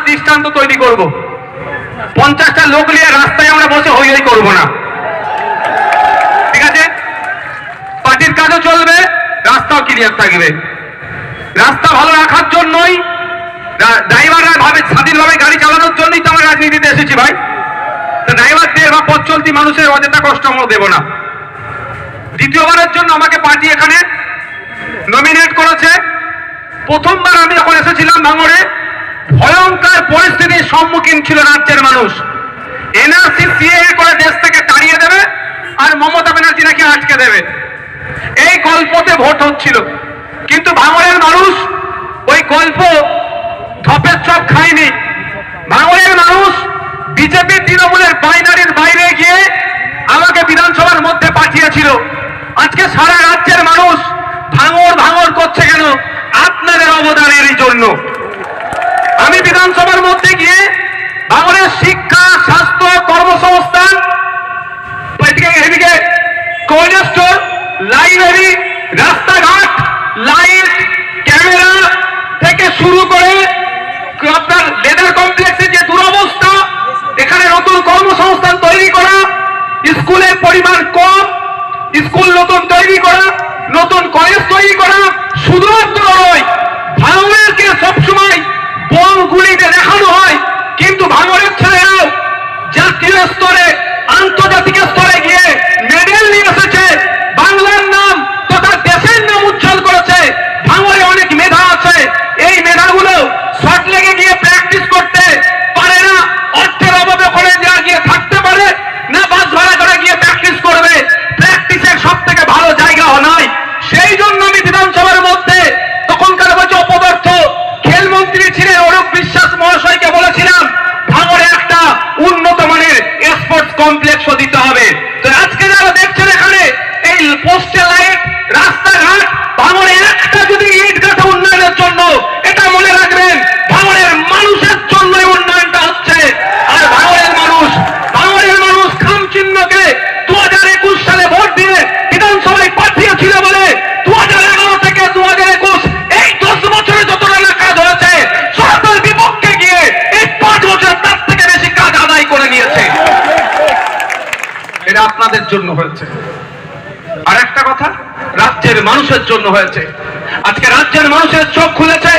দৃষ্টান্ত তৈরি করব। 50টা লোক নিয়ে রাস্তায় আমরা বসে হই হই করবো না, ঠিক আছে? পার্টির কাজও চলবে, রাস্তাও ক্লিয়ার থাকবে। রাস্তা ভালো রাখার জন্যই ড্রাইভাররা ভাবে স্বাধীনভাবে গাড়ি চালানোর জন্যই তো আমরা রাজনীতিতে এসেছি ভাই। ড্রাইভারদের বা পথ চলতি মানুষের অযথা কষ্ট আমরা দেবো না। দ্বিতীয়বারের জন্য আমাকে পার্টি এখানে নমিনেট করেছে। প্রথমবার আমি যখন এসেছিলাম ভাঙড়ে, ভয়ঙ্কর পরিস্থিতির সম্মুখীন ছিল রাজ্যের মানুষ। এনআরসি সিএএ করে দেশ থেকে তাড়িয়ে দেবে আর মমতা ব্যানার্জি নাকি আটকে দেবে, এই গল্পতে ভোট হচ্ছিল। কিন্তু ভাঙড়ের মানুষ ওই গল্প ধপের চপ খায়নি। ভাঙড়ের মানুষ বিজেপি তৃণমূলের বাইনারির বাইরে গিয়ে আমাকে বিধানসভার মধ্যে পাঠিয়েছিল। আজকে সারা রাজ্যের মানুষ ভাঙড় ভাঙড় করছে কেন? আপনাদের অবদানের জন্য। আমি বিধানসভার মধ্যে গিয়ে ভাঙড়ের শিক্ষা, স্বাস্থ্য, কর্মসংস্থান, এদিকে কোল্ড স্টোর, লাইব্রেরি, রাস্তাঘাট, লাইট, ক্যামেরা থেকে শুরু করে আপনার লেদার কমপ্লেক্সের যে দুরবস্থা, এখানে নতুন কর্মসংস্থান তৈরি করা, স্কুলের পরিমাণ কম, স্কুল নতুন তৈরি করা, নতুন কলেজ তৈরি করা, শুধুমাত্র নয়, ভাঙড়কে সবসময় বোমগুলিতে দেখানো হয়, কিন্তু ভাঙড়ের ছেলেরাও জাতীয় স্তরে, আন্তর্জাতিক স্তরে গিয়ে মেডেল নিয়ে এসেছে, বাংলার নাম তথা দেশের নাম উজ্জ্বল করেছে। ভাঙড়ে অনেক মেধা আছে, এই মেধাগুলো শর্ট লেগে গিয়ে প্র্যাকটিস করতে পারে না, অর্থের অভাবে ওখানে গিয়ে থাকতে পারে না, বাস ভাড়া করে গিয়ে প্র্যাকটিস করবে। প্র্যাকটিসের সব থেকে ভালো জায়গা নয়। সেই জন্য আমি বিধানসভার মধ্যে তখনকার বছর অপদার্থ খেলমন্ত্রী ছিলেন অরূপ বিশ্বাস মহাশয়কে বলেছিলাম, ভাঙড়ে একটা উন্নত মানের স্পোর্টস কমপ্লেক্সও দিতে হবে। তো আজকে যারা দেখছেন এখানে এই পোস্টাল লাইট, রাস্তাঘাট, ভাঙড়ে একটা যদি ইট গাঁথা উন্নয়নের জন্য, এটা মনে রাখবেন ভাঙড়ের মানুষের জন্য উন্নয়নটা হচ্ছে। আর ভাঙড়ের মানুষ খাম চিহ্নকে 2021 সালে ভোট দিয়ে বিধানসভায় পাঠিয়েছিল বলে 2011 থেকে 2021 এই 10 বছরে যতটা না কাজ হয়েছে, সরকারের বিপক্ষে গিয়ে এই 5 বছর তার থেকে বেশি কাজ আদায় করে নিয়েছে। এটা আপনাদের জন্য হয়েছে। আর একটা কথা, রাজ্যের মানুষের জন্য হয়েছে। আজকে রাজ্যের মানুষের চোখ খুলেছে।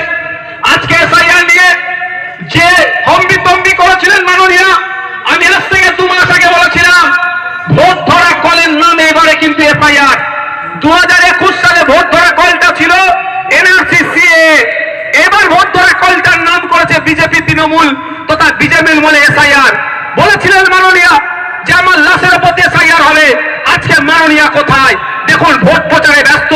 আজকে এসআইআর নিয়ে যে হম্বিতম্বি করেছিলেন মাননীয়া, আমি আজ থেকে 2 মাস আগে বলেছিলাম ভোট ধরা কলের নামে এবারে কিন্তু এফআইআর। 2021 সালে ভোট ধরা কলটা ছিল এনআরসি সিএএ, এবার ভোট ধরা কলটার নাম করেছে বিজেপি তৃণমূল তথা বিজেপির বলে এসআইআর। বলেছিলেন মাননীয়া যে আমার লাশের প্রতি এসআইআর হবে, আজকে মাননীয়া কোথায়? দেখুন ভোট প্রচারে ব্যস্ত,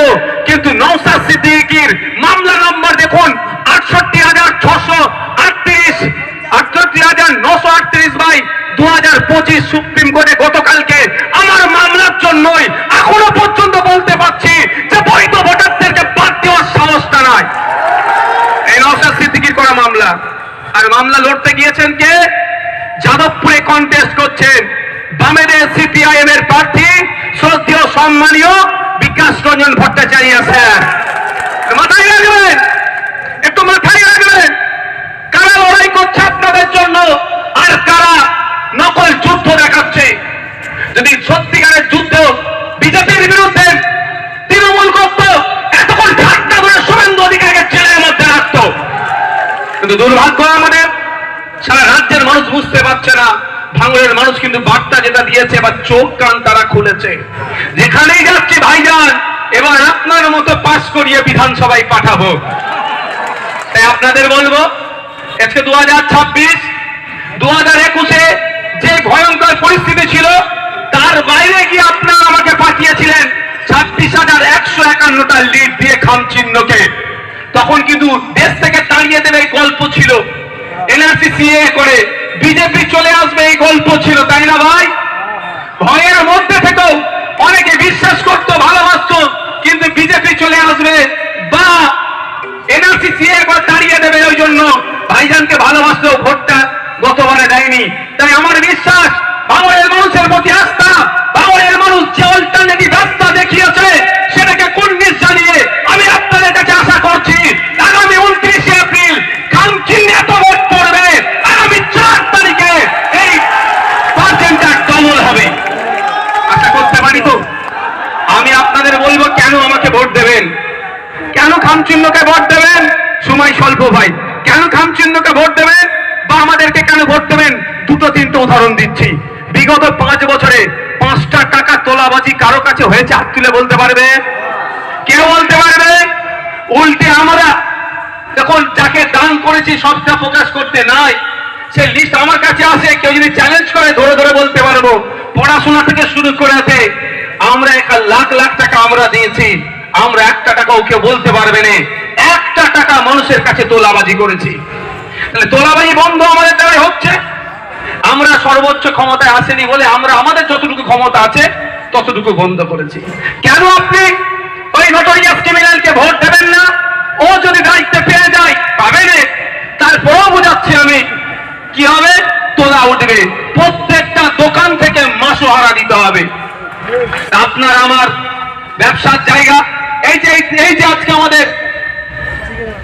কিন্তু নওশাদ সিদ্দিকীর মামলা নম্বর দেখুন 68,938/2025 সুপ্রিম কোর্টে গতকালকে আমার মামলার জন্যই এখনো পর্যন্ত বলতে পারছি যে বৈধ ভোটারদেরকে বাদ দেওয়ার সাহসটা নাই। এই নওশাদ সিদ্দিকীর করা মামলা। আর মামলা লড়তে গিয়েছেন কে? যাদবপুরে কন্টেস্ট করছেন বামেদের সিপিআইএম এর প্রার্থী শ্রদ্ধেয় সম্মানীয় বিকাশ রঞ্জন ভট্টাচার্য স্যার। মাথায় রাখবেন, একটু মাথায় রাখবেন, কারা লড়াই করছে আপনাদের জন্য আর কারা নকল যুদ্ধ দেখাচ্ছে। যদি সত্যিকারের যুদ্ধ বিজেপির বিরুদ্ধে তৃণমূল করত, এতক্ষণ ঠাট্টা করে শুভেন্দু অধিকারীকে জেলের মধ্যে রাখত। কিন্তু দুর্ভাগ্য আমাদের, সারা রাজ্যের মানুষ বুঝতে পারছে না। ভাঙড়ের মানুষ কিন্তু বার্তা যেটা দিয়েছে, এবার চোখ কান তারা খুলেছে। যেখানেই যাচ্ছি ভাইজান, এবার আপনার মতো পাস করিয়ে বিধানসভায় পাঠাবো। তাই আপনাদের বলবো, আজকে 2026, 2021-এ যে ভয়ঙ্কর পরিস্থিতি ছিল, তার বাইরে গিয়ে আপনারা আমাকে পাঠিয়েছিলেন 26,151টা লিড দিয়ে খাম চিহ্নকে। তখন কিন্তু দেশ থেকে তাড়িয়ে দেবে এই গল্প ছিল, এনআরসি সিএএ করে বিজেপি চলে আসবে এই গল্প ছিল, তাই না ভাই? ভয়ের মধ্যে থেকেও অনেকে বিশ্বাস করতো, ভালোবাসতো, কিন্তু বিজেপি চলে আসবে বা এনআরসি সিএএ করে তাড়িয়ে দেবে, ওই জন্য ভাইজানকে ভালোবাসলেও ভোটটা গতবারে দেয়নি। তাই আমার বিশ্বাস, ভাঙড়ের মানুষের প্রতি আস্থা, ভাঙড়ের মানুষ যে অল্টারনেটিভ রাস্তা দেখিয়েছে সেটাকে কুর্নিশ জানিয়ে আমি আপনাদের কাছে আশা করছি আগামী 29 এপ্রিল খাম চিহ্নে এত ভোট পড়বে চিহ্নকে ভোট দেবেন বা আমাদেরকে কেন ভোট দেবেন, দুটো তিনটে উদাহরণ দিচ্ছি। বিগত 5 বছরে 5টা টাকা তোলাবাজি কারো কাছে হয়েছে? হাত তুলে বলতে পারবে? কেউ বলতে পারবে? উল্টে আমরা দেখুন যাকে দান করেছি সবটা প্রকাশ করতে নাই, সে লিস্ট আমার কাছে আসে, কেউ যদি চ্যালেঞ্জ করে ধরে ধরে বলতে পারবো। পড়াশোনা থেকে শুরু করে আমরা 1 লাখ লাখ টাকা আমরা দিয়েছি, আমরা 1টা টাকাও কেউ বলতে পারবে না 1টা টাকা মানুষের কাছে তোলাবাজি করেছি। তাহলে তোলাবাজি বন্ধ আমাদের দ্বারা হচ্ছে। আমরা সর্বোচ্চ ক্ষমতায় আসেনি বলে আমরা আমাদের যতটুকু ক্ষমতা আছে ততটুকু বন্ধ করেছি। কেন আপনি ওই নটোরিয়াস ক্রিমিনালকে ভোট দেবেন না? ও যদি দায়িত্ব পেয়ে যায় পাবে না, তারপরেও বোঝাচ্ছি আমি কি হবে, তোলা উঠবে, প্রত্যেকটা দোকান থেকে মাসোহারা দিতে হবে। আপনার আমার ব্যবসার জায়গা, এই যে আজকে আমাদের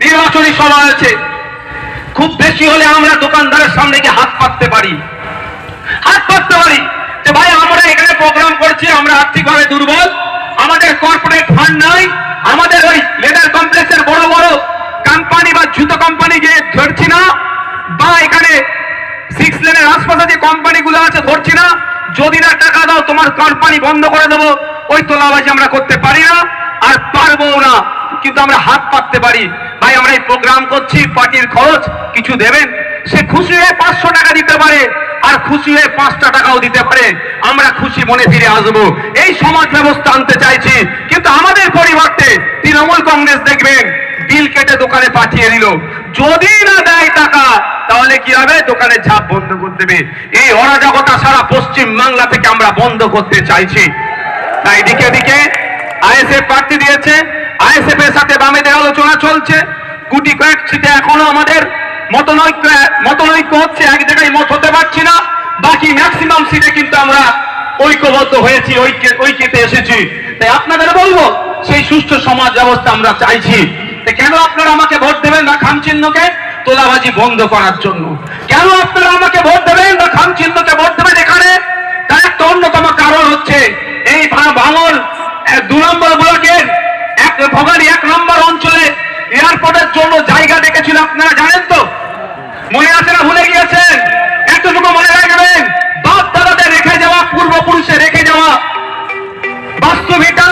নির্বাচনী সভা আছে, খুব বেশি হলে আমরা দোকানদারের সামনে গিয়ে হাত পাততে পারি যে ভাই আমরা এখানে প্রোগ্রাম করছি, আমরা আর্থিকভাবে দুর্বল, আমাদের কর্পোরেট ফান্ড নাই, আমাদের ওই লেদার কমপ্লেক্সের বড় বড় কোম্পানি বা জুতো কোম্পানি গিয়ে ধরছি না, বা এখানে 6 লেনের আশপাশে যে কোম্পানিগুলো আছে ধরছি না, যদি না টাকা দাও তোমার কোম্পানি বন্ধ করে দেবো। ওই তোলাবাজি আমরা করতে পারি না আর পারবো না, কিন্তু আমরা হাত পাততে পারি। ভাই আমরা এই প্রোগ্রাম করছি, পার্টির খরচ কিছু দেবেন? সে খুশি হয়ে 500 টাকা দিতে পারে আর খুশি হয়ে 5টা টাকাও দিতে পারে, আমরা খুশি মনে ফিরে আসবো। এই সমাজ ব্যবস্থা আনতে চাইছি, কিন্তু আমাদের পরিবর্তে তৃণমূল কংগ্রেস দেখবেন বিল কেটে দোকানে পাঠিয়ে দিল, যদি না দেয় টাকা তাহলে কি হবে, দোকানে ঝাঁপ বন্ধ করে দেবে। এই অরাজকতা সারা পশ্চিম বাংলা থেকে আমরা বন্ধ করতে চাইছি। তাই দিকে দিকে আইএসএফ প্রার্থী দিয়েছে, আইএসএফ এর সাথে বামেদের আলোচনা চলছে, গুটি কয়েক সিটে এখনো আমাদের মতনৈক্য হচ্ছে, এক জায়গায় মত হতে পারছি না, বাকি ম্যাক্সিমাম সিটে কিন্তু আমরা ঐক্যবদ্ধ হয়েছি, ঐক্যতে এসেছি। তাই আপনাদের বলবো সেই সুষ্ঠু সমাজ ব্যবস্থা আমরা চাইছি। কেন আপনারা আমাকে ভোট দেবেন না খাম চিহ্নকে? তোলাবাজি বন্ধ করার জন্য। কেন আপনারা আমাকে ভোট দেবেন না খাম চিহ্নকে ভোট দেবেন? এখানে তার একটা অন্যতম কারণ হচ্ছে এই ভাঙল 2 নম্বর ব্লকের ভোগালী 1 নম্বর অঞ্চলে এয়ারপোর্টের জন্য জায়গা দেখেছিল, আপনারা জানেন তো? মনে আছে না ভুলে গিয়েছেন? একটুটুকু মনে রাখবেন, বাপ দাদাদের রেখে যাওয়া, পূর্বপুরুষে রেখে যাওয়া বাস্তুভিটা,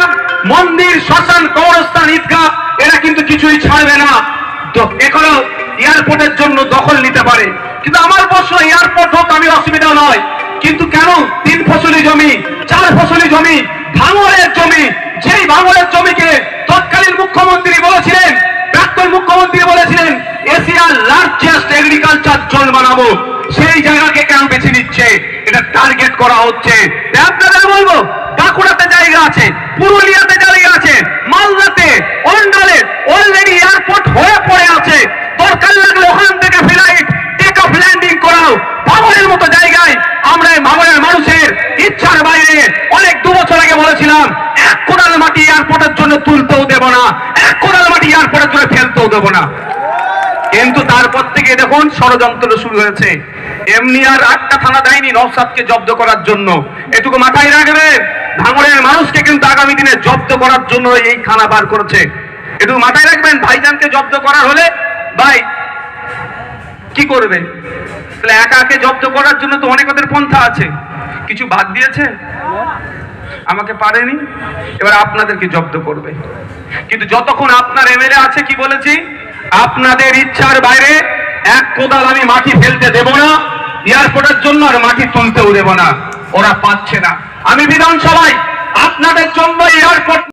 মন্দির, শ্মশান, কবরস্থান, ঈদগাহ, এরা কিন্তু কিছুই ছাড়বে না। এখনো এয়ারপোর্টের জন্য দখল নিতে পারে, কিন্তু আমার প্রশ্ন, এয়ারপোর্ট হোক আমি অসুবিধা নয়, কিন্তু কেন 3 ফসলি জমি, 4 ফসলি জমি, ভাঙড়ের জমি, যেই ভাঙড়ের জমিকে তৎকালীন মুখ্যমন্ত্রী বলেছিলেন, প্রাক্তন মুখ্যমন্ত্রী বলেছিলেন এশিয়ার লার্জেস্ট এগ্রিকালচার জোন বানাবো, সেই জায়গাকে কেন বেছে নিচ্ছে? এটা টার্গেট করা হচ্ছে। আপনাদের বলবো বাঁকুড়াতে জায়গা আছে, পুরুলিয়াতে জায়গা আছে, মালদাতে, অন্ডালে অলরেডি এয়ারপোর্ট হয়ে পড়ে আছে, দরকার লাগলে ওখান থেকে ফ্লাইট টেক অফ ল্যান্ডিং করাও। ভাঙড়ের মতো জায়গায় আমরা ভাঙড়ের মানুষের ইচ্ছার বাইরে অনেক 2 বছর আগে বলেছিলাম 1 কোদাল মাটি এয়ারপোর্টের জন্য তুলতেও দেব না, 1 কোদাল মাটি এয়ারপোর্টের জন্য ফেলতেও দেব না। কিন্তু তারপর থেকে দেখুন ষড়যন্ত্র শুরু হয়েছে। এমনি আর 8টা থানা দেয়নি নওশাদকে জব্দ করার জন্য, এটুকু মাথায় রাখবেন। ভাঙড়ের মানুষকে কিন্তু আগামী দিনে জব্দ করার জন্য এই থানা বার করেছে, এটুকু মাথায় রাখবেন। ভাইজানকে জব্দ করার হলে ভাই কি করবে? তাহলে একাকে জব্দ করার জন্য তো অনেক ওদের পন্থা আছে, কিছু বাদ দিয়েছে, আমাকে পারেনি, এবার আপনাদেরকে জব্দ করবে। কিন্তু যতক্ষণ আপনার এমএলএ আছে, কি বলেছি, আপনাদের ইচ্ছার বাইরে 1 কোদাল আমি মাটি ফেলতে দেব না এয়ারপোর্টের জন্য, আর মাটি তুলতেও দেব না। ওরা পাচ্ছে না। আমি বিধানসভায় আপনাদের জন্য এয়ারপোর্ট